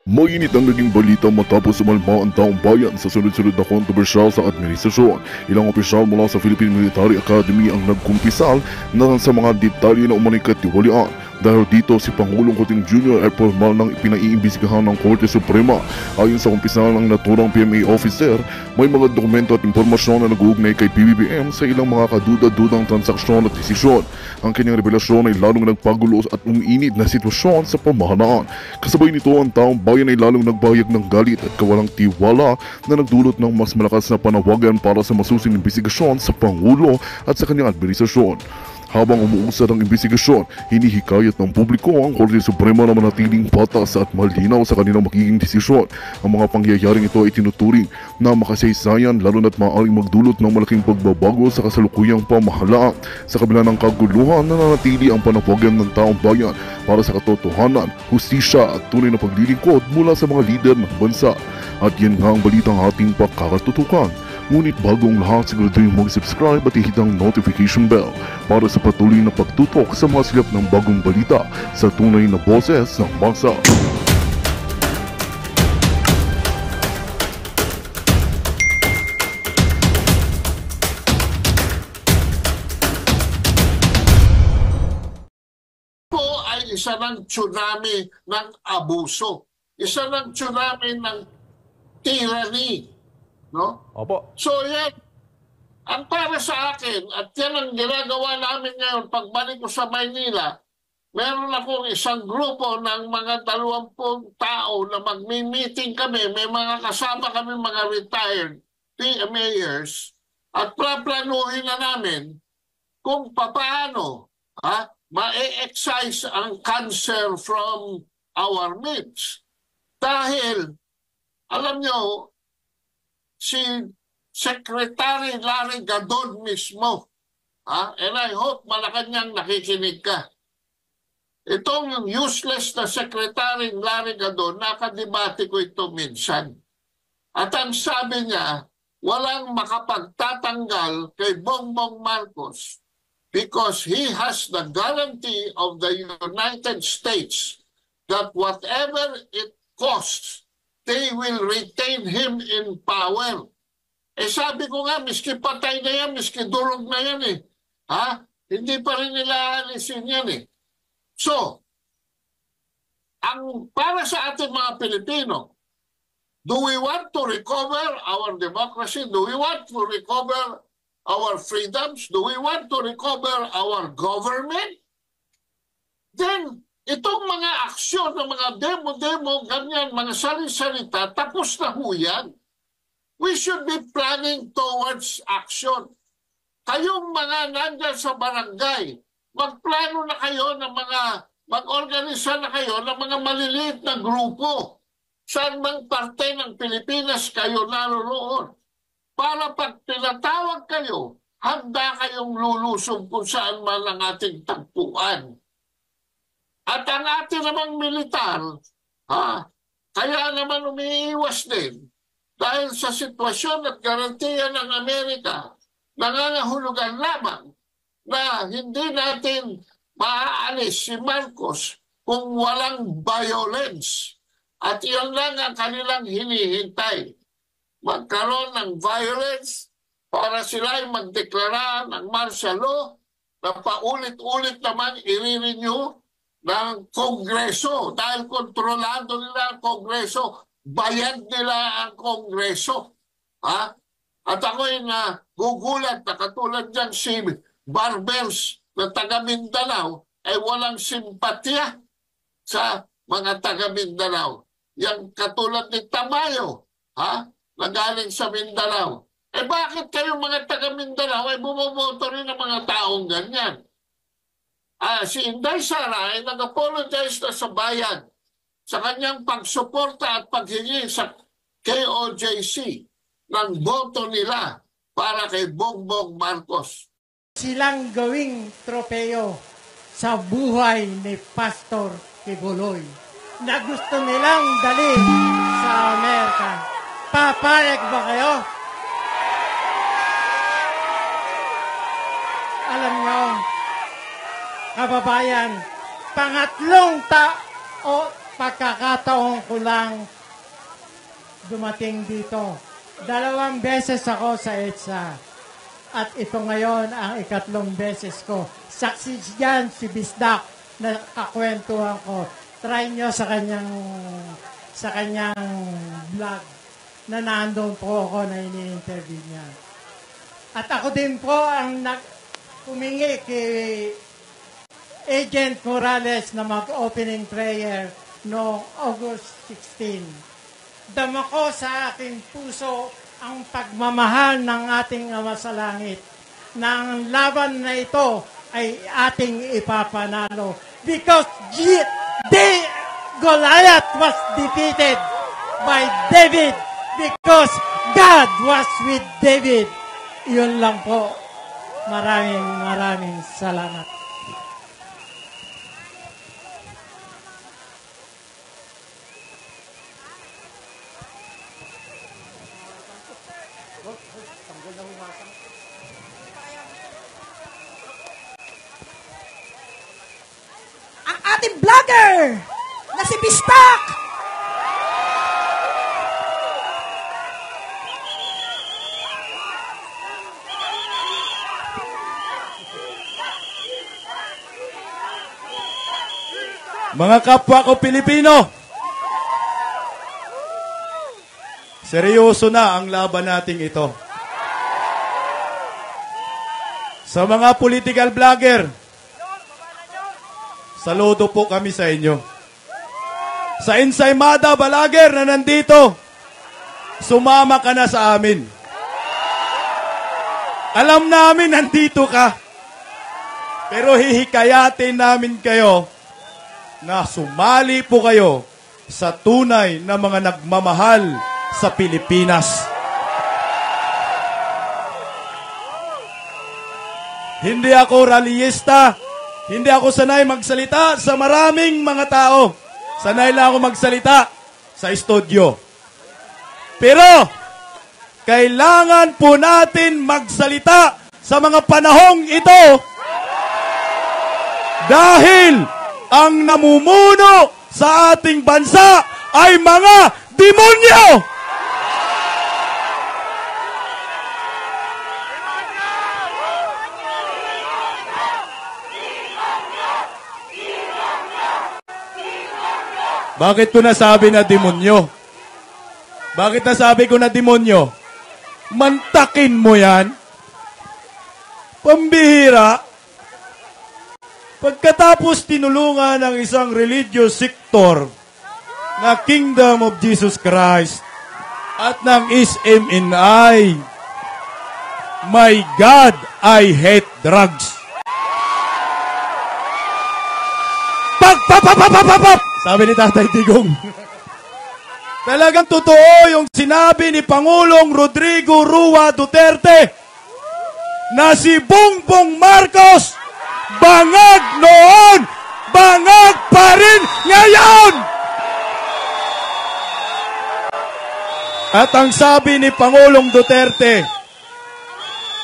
Mainit ang naging balita matapos umalma ang taong bayan sa sunod-sunod na kontrobersyal sa administrasyon. Ilang opisyal mula sa Philippine Military Academy ang nagkumpisal na sa mga detalye na umano'y katiwalian. Dahil dito si Pangulong Kuting Jr. ay formal nang pinaiimbestigahan ng Korte Suprema. Ayon sa kumpisal ng naturang PMA officer, may mga dokumento at impormasyon na nag-uugnay kay PBBM sa ilang mga kaduda-dudang transaksyon at desisyon. Ang kanyang revelasyon ay lalong nagpagulo at umiinit na sitwasyon sa pamahalaan. Kasabay nito ang taong bayan ay lalong nagbayag ng galit at kawalang tiwala na nagdulot ng mas malakas na panawagan para sa masusing imbestigasyon sa Pangulo at sa kanyang administrasyon. Habang umuusad ang imbestigasyon, hinihikayat ng publiko ang Korte Suprema na manatiling patas at malinaw sa kanilang magiging desisyon. Ang mga pangyayaring ito ay tinuturing na makasaysayan lalo na't maaaring magdulot ng malaking pagbabago sa kasalukuyang pamahalaan. Sa kabila ng kaguluhan, nananatili ang panawagan ng taong bayan para sa katotohanan, hustisya at tunay na paglilingkod mula sa mga lider ng bansa. At yan nga ang balitang ating pakakatutukan. Ngunit bago ang lahat, siguraduhin mag-subscribe at ihit ang notification bell para sa patuloy na pagtutok sa mga silap ng bagong balita sa tunay na boses ng bansa. Ito ay isa ng tsunami ng abuso. Isa ng tsunami ng tyranny. No? Opo. So yan, ang para sa akin, at yan ang ginagawa namin ngayon, pagbalik ko sa Maynila, meron akong isang grupo ng mga 20 tao na magmi-meeting kami, may mga kasama kami mga retired mayors, at plaplanuhin na namin kung paano ma-excise ang cancer from our midst. Dahil, alam nyo, si Secretary Larry Gadon mismo, and I hope Malacanang nakikinig ka. Itong useless na Secretary Larry Gadon, nakadebate ko ito minsan. At ang sabi niya, walang makapagtatanggal kay Bongbong Marcos because he has the guarantee of the United States that whatever it costs, they will retain him in power. Eh sabi ko nga, miski patay na yan, miski durog na yan eh. Hindi pa rin nila alisin yan eh. So, ang para sa ating mga Pilipino, do we want to recover our democracy? Do we want to recover our freedoms? Do we want to recover our government? Then, itong mga aksyon ng mga demo-demo, ganyan, mga salita, tapos na ho yan. We should be planning towards action. Kayong mga nandyan sa barangay, magplano na kayo ng mag-organisa na kayo ng mga maliliit na grupo. Saan mang parte ng Pilipinas kayo naroon. Para pag pinatawag kayo, handa kayong lulusong kung saan man ang ating tagpuan. At ang ating namang militar, kaya naman umiiwas din dahil sa sitwasyon at garantiya ng Amerika, nangangahulugan lamang na hindi natin maaalis si Marcos kung walang violence. At iyon lang ang kanilang hinihintay. Magkaroon ng violence para sila ay magdeklara ng martial law na paulit-ulit naman i-renew ng Kongreso dahil kontrolado nila ang Kongreso, bayad nila ang Kongreso. At ako'y nagugulat na katulad dyan si Barbers na taga Mindanao ay walang simpatya sa mga taga Mindanao. Yang katulad ni Tamayo, na galing sa Mindanao. Eh bakit kayong mga taga Mindanao ay bumoboto rin ng mga taong ganyan? Si Inday Sara ay nag-apologize na sa bayan sa kanyang pagsuporta at paghingi sa KOJC ng boto nila para kay Bongbong Marcos. Silang gawing tropeo sa buhay ni Pastor Kibuloy na gusto nilang dalhin sa Amerika. Papayag ba kayo? Alam nyo, kababayan, pangatlong pagkakataon ko lang dumating dito. 2 beses ako sa EDSA. At ito ngayon ang 3 beses ko. Saksi dyan si Bisdak na kakwentuhan ko. Try nyo sa kanyang vlog na nandun po ako na ini-interview niya. At ako din po ang humingi kay Agent Morales na mag-opening prayer noong August 16. Dama ko sa aking puso ang pagmamahal ng ating Ama sa Langit na ang laban na ito ay ating ipapanalo. Because Goliath was defeated by David because God was with David. Yun lang po. Maraming salamat. Ang ating vlogger na si Bistak. Mga kapwa ko Pilipino, seryoso na ang laban nating ito. Sa mga political vlogger, saludo po kami sa inyo. Sa Ensaymada vlogger na nandito, sumama ka na sa amin. Alam namin nandito ka, pero hihikayatin namin kayo na sumali po kayo sa tunay na mga nagmamahal sa Pilipinas. Hindi ako rallyista, hindi ako sanay magsalita sa maraming mga tao. Sanay lang ako magsalita sa studio. Pero, kailangan po natin magsalita sa mga panahong ito dahil ang namumuno sa ating bansa ay mga demonyo! Bakit ko nasabi na demonyo? Bakit nasabi ko na demonyo? Mantakin mo yan. Pambihira. Pagkatapos tinulungan ng isang religious sector na Kingdom of Jesus Christ at ng SMNI, my God, I hate drugs. Pag! Sabi ni Tatay Digong. Talagang totoo yung sinabi ni Pangulong Rodrigo Rua Duterte na si Bongbong Marcos bangag noon, bangag pa rin ngayon! At ang sabi ni Pangulong Duterte,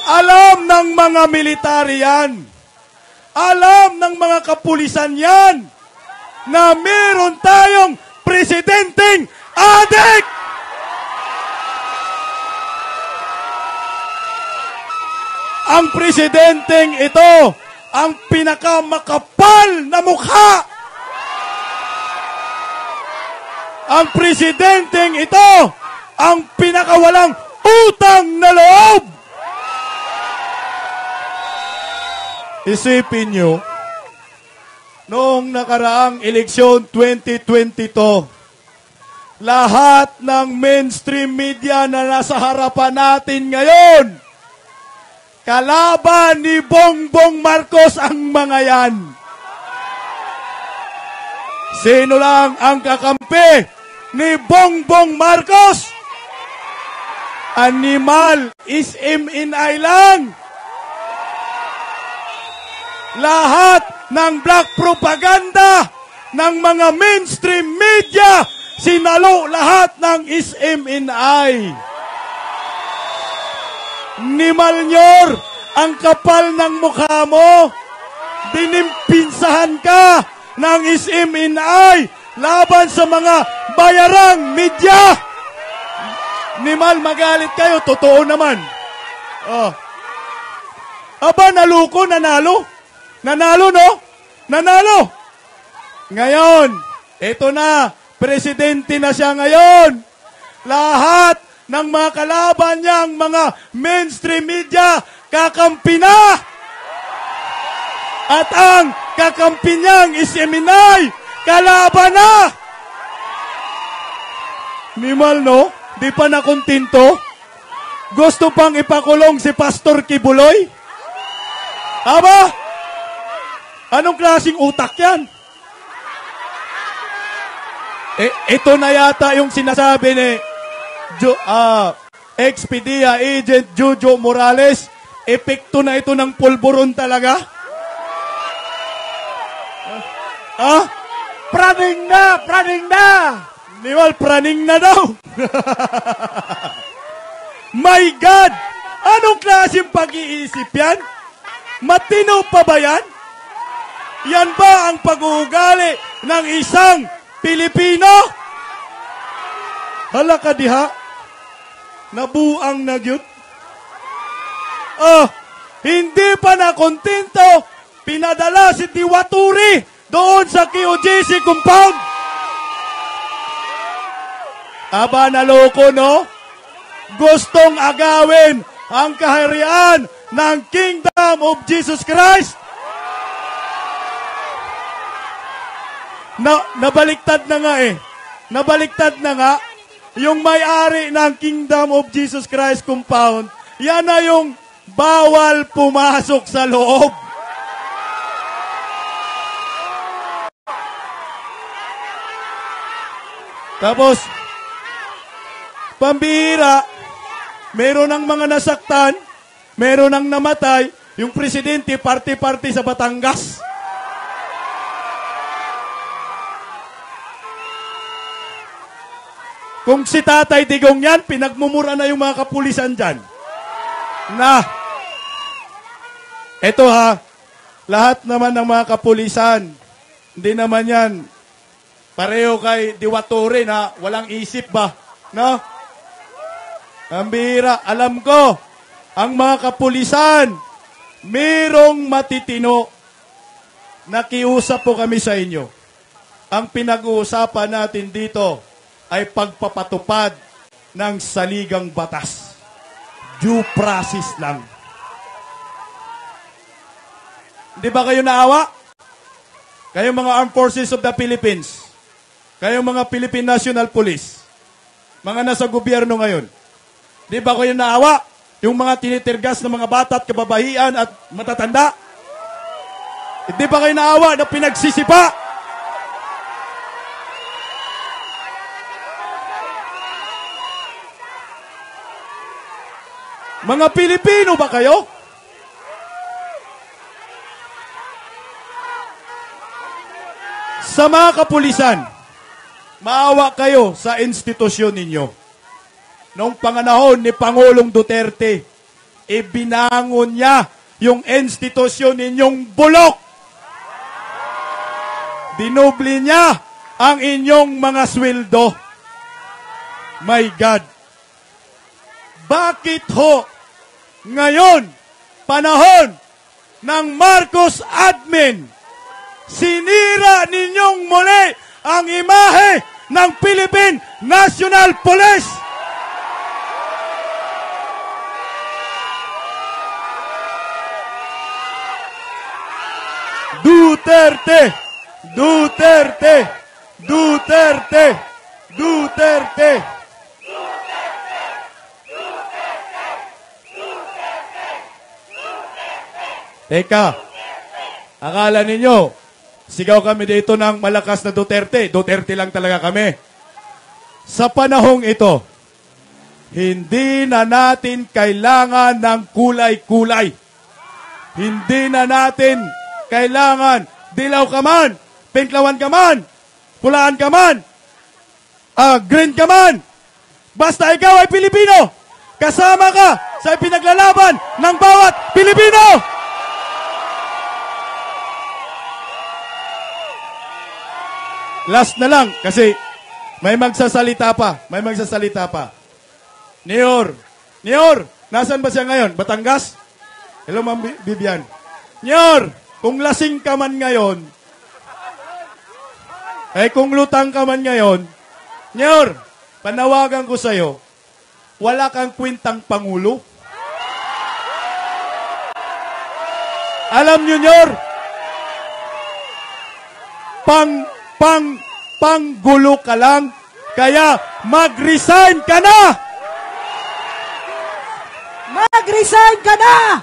alam ng mga military yan, alam ng mga kapulisan yan, na meron tayong presidenteng adik! Ang presidenteng ito, ang pinakamakapal na mukha. Ang presidenteng ito, ang pinakawalang utang na loob. Isipin nyo, noong nakaraang eleksyon 2022, lahat ng mainstream media na nasa harapan natin ngayon, kalaban ni Bongbong Marcos ang mga yan. Sino lang ang kakampi ni Bongbong Marcos? Animal SMNI lang. Lahat ng black propaganda ng mga mainstream media, sinalo lahat ng SMNI. Ni Malnyor, ang kapal ng mukha mo, dinimpinsahan ka ng SMNI laban sa mga bayarang media. Nimal, magalit kayo, totoo naman. Oh. Aba, naluko, nanalo. Nanalo, no? Nanalo. Ngayon, eto na, presidente na siya ngayon. Lahat ng mga kalaban niyang mga mainstream media, kakampi na. At ang kakampi niyang isiminay, kalaban na. Nimal, no? Di pa nakontinto? Gusto pang ipakulong si Pastor Kibuloy? Aba? Anong klaseng utak yan? Ito na yata yung sinasabi ni ex-PDEA agent Jojo Morales. Epekto na ito ng pulburon talaga? Praning na! Praning na! Niwal, praning na daw. My God! Anong klaseng pag-iisip yan? Matino pa ba yan? Yan ba ang pag-uugali ng isang Pilipino? Hala ka diha? Nabuang na gyud. Hindi pa nakontento. Pinadala si Diwaturi doon sa QJC compound. Aba, naloko, no? Gustong agawin ang kaharian ng Kingdom of Jesus Christ. Nabaliktad na nga eh. Nabaliktad na nga. Yung may-ari ng Kingdom of Jesus Christ compound, yan na yung bawal pumasok sa loob. Tapos, pambihira, meron ng mga nasaktan, meron ng namatay, yung presidente party-party sa Batangas. Kung si Tatay Digong yan, pinagmumura na yung mga kapulisan dyan. Eto ha, lahat naman ng mga kapulisan, hindi naman yan pareho kay Diwatore na walang isip ba? No? Ang bihira, alam ko, ang mga kapulisan, merong matitino. Nakiusap po kami sa inyo. Ang pinag-uusapan natin dito ay pagpapatupad ng saligang batas. Due process lang. Hindi ba kayo naawa? Kayo mga Armed Forces of the Philippines, kayo mga Philippine National Police, mga nasa gobyerno ngayon, di ba kayo naawa? Yung mga tinitirgas ng mga bata at kababahian at matatanda? Di ba kayo naawa na pinagsisipa? Mga Pilipino ba kayo? Sa mga kapulisan, maawa kayo sa institusyon ninyo. Noong panganahon ni Pangulong Duterte, ibinangon niya yung institusyon ninyong bulok. Dinubli niya ang inyong mga sweldo. My God. Bakit ho ngayon, panahon ng Marcos admin, sinira ninyong muli ang imahe ng Philippine National Police? Duterte! Duterte! Duterte! Duterte! Teka, akala ninyo, sigaw kami dito ng malakas na Duterte. Duterte lang talaga kami. Sa panahong ito, hindi na natin kailangan ng kulay-kulay. Hindi na natin kailangan dilaw ka man, pinklawan ka man, pulaan ka man, green ka man. Basta ikaw ay Pilipino. Kasama ka sa pinaglalaban ng bawat Pilipino. Last na lang, kasi may magsasalita pa. May magsasalita pa. Nior, nasan ba siya ngayon? Batangas? Hello, Ma'am Vivian. Nior, kung lasing ka man ngayon, kung lutang ka man ngayon, Nior, panawagan ko sa'yo, wala kang kwintang Pangulo. Alam nyo, Nior, panggulo ka lang, kaya mag-resign ka na! Mag-resign ka na!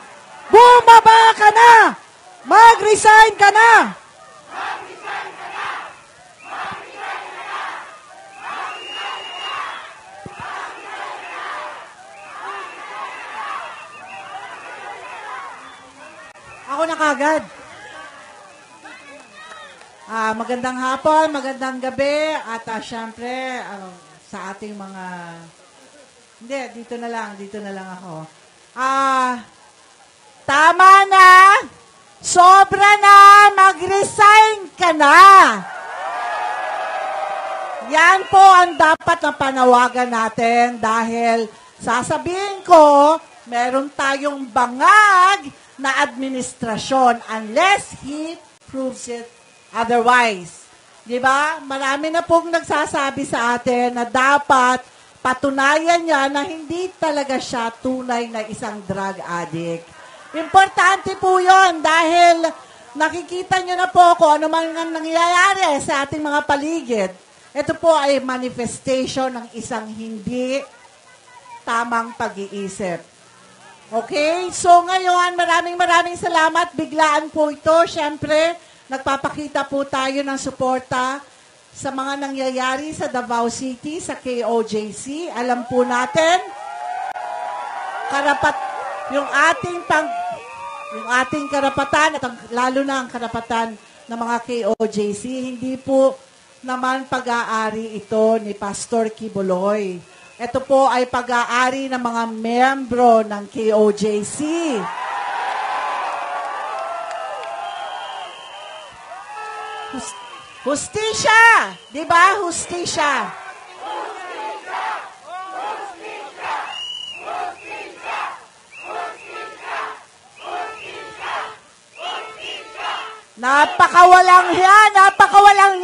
Bumaba ka na! Mag-resign ka na! Ako na kagad. Magandang hapon, magandang gabi, at syempre, sa ating mga... Hindi, dito na lang ako. Tama na! Sobra na! Mag-resign ka na! Yan po ang dapat na panawagan natin dahil sasabihin ko, meron tayong bangag na administrasyon unless he proves it otherwise. Diba? Marami na pong nagsasabi sa atin na dapat patunayan niya na hindi talaga siya tunay na isang drug addict. Importante po yun dahil nakikita niyo na po kung ano man ang nangyayari sa ating mga paligid. Ito po ay manifestation ng isang hindi tamang pag-iisip. Okay? So ngayon, maraming salamat. Biglaan po ito. Siyempre, nagpapakita po tayo ng suporta sa mga nangyayari sa Davao City, sa KOJC. Alam po natin, yung ating karapatan, at lalo na ang karapatan ng mga KOJC, hindi po naman pag-aari ito ni Pastor Kibuloy. Ito po ay pag-aari ng mga membro ng KOJC. Hustisya! Di ba? Hustisya. Napakawalang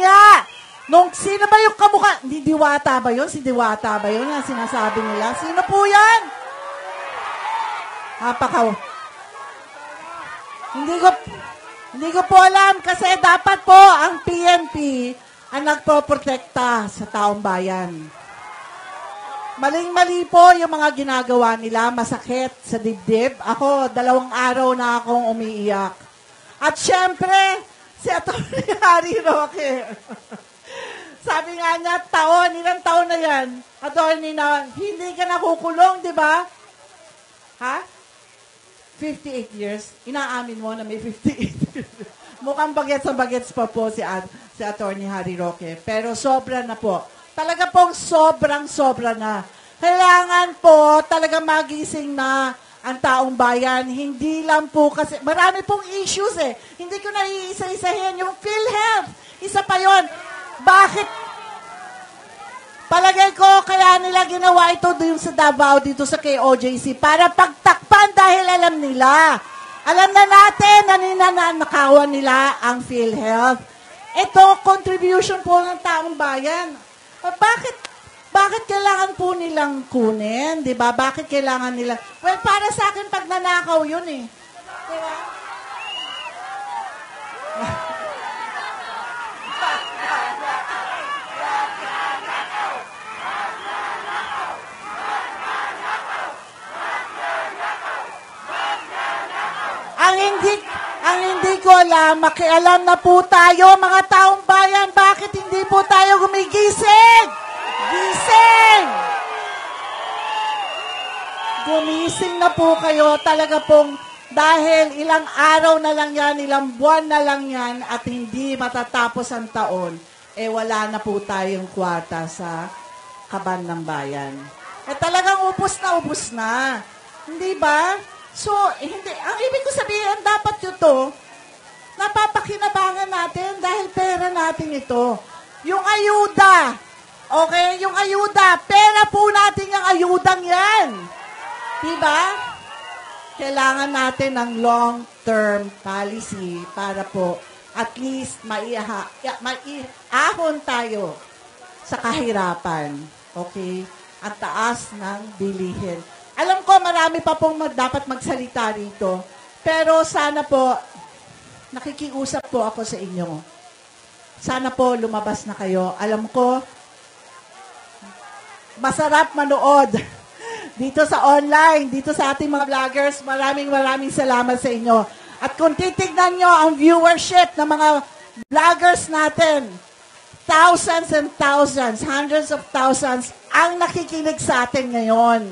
hiya! Nung sino ba yung kamukha? Hindi Diwata ba yun? Si Diwata ba yun? Ang sinasabi nila. Sino po yan? Hindi ko po alam kasi dapat po ang PNP ang nagpoprotekta sa taong bayan. Maling-mali po yung mga ginagawa nila, masakit sa dibdib. Ako, 2 araw na akong umiiyak. At syempre, si Atty. Harry Roque. Sabi nga niya, ilang taon na yan? Attorney na, hindi ka nakukulong, di ba? Ha? 58 years? Inaamin mo na may 58 years. Mukhang bagets pa po si Atty. Harry Roque. Pero sobra na po. Talaga pong sobra na. Kailangan po talaga magising na ang taong bayan. Hindi lang po kasi, marami pong issues eh. Hindi ko na iisa-isahin. Yung PhilHealth, isa pa yon. Bakit? Palagay ko, kaya nila ginawa ito dito sa Davao, dito sa KOJC, para pagtakpan dahil alam nila. Alam na natin na ninanakawan nila ang PhilHealth. Ito, contribution po ng taong bayan. Bakit kailangan po nilang kunin? Diba? Bakit kailangan nila? Well, para sa akin, pag nanakaw yun eh. Diba? Ang hindi ko alam, makialam na po tayo, mga taong bayan, bakit hindi po tayo gumigising? Gising! Gumising na po kayo, talaga pong dahil ilang araw na lang yan, ilang buwan na lang yan, at hindi matatapos ang taon, wala na po tayong kwarta sa kaban ng bayan. Talagang ubos na. Hindi ba? So, hindi. Ang ibig ko sabihin, dapat ito, napapakinabangan natin dahil pera natin ito. Yung ayuda. Okay? Yung ayuda. Pera po natin yung ayudang yan. Diba? Kailangan natin ng long-term policy para po at least maiahon tayo sa kahirapan. Okay? Ang taas ng bilihin. Alam ko marami pa pong dapat magsalita rito. Pero sana po, nakikiusap po ako sa inyo. Sana po lumabas na kayo. Alam ko, masarap manood dito sa online, dito sa ating mga vloggers. Maraming salamat sa inyo. At kung titignan nyo ang viewership ng mga vloggers natin, thousands and thousands, hundreds of thousands ang nakikinig sa atin ngayon.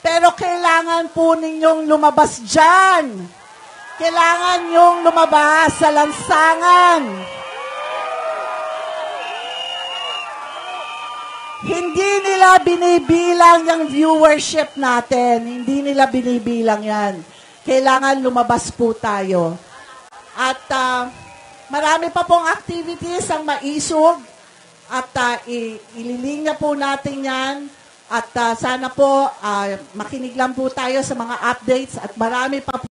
Pero kailangan po ninyong lumabas dyan. Kailangan nyong lumabas sa lansangan. Hindi nila binibilang yung viewership natin. Hindi nila binibilang yan. Kailangan lumabas po tayo. At marami pa pong activities ang maisog. At ililinya po natin yan. At sana po makinig lang po tayo sa mga updates at marami pa po.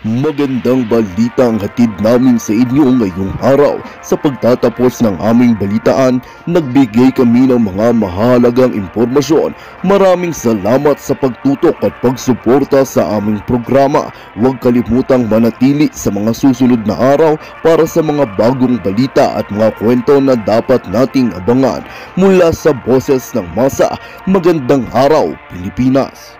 Magandang balita ang hatid namin sa inyo ngayong araw. Sa pagtatapos ng aming balitaan, nagbigay kami ng mga mahalagang impormasyon. Maraming salamat sa pagtutok at pagsuporta sa aming programa. Huwag kalimutang manatili sa mga susunod na araw para sa mga bagong balita at mga kwento na dapat nating abangan. Mula sa Boses ng Masa, magandang araw Pilipinas!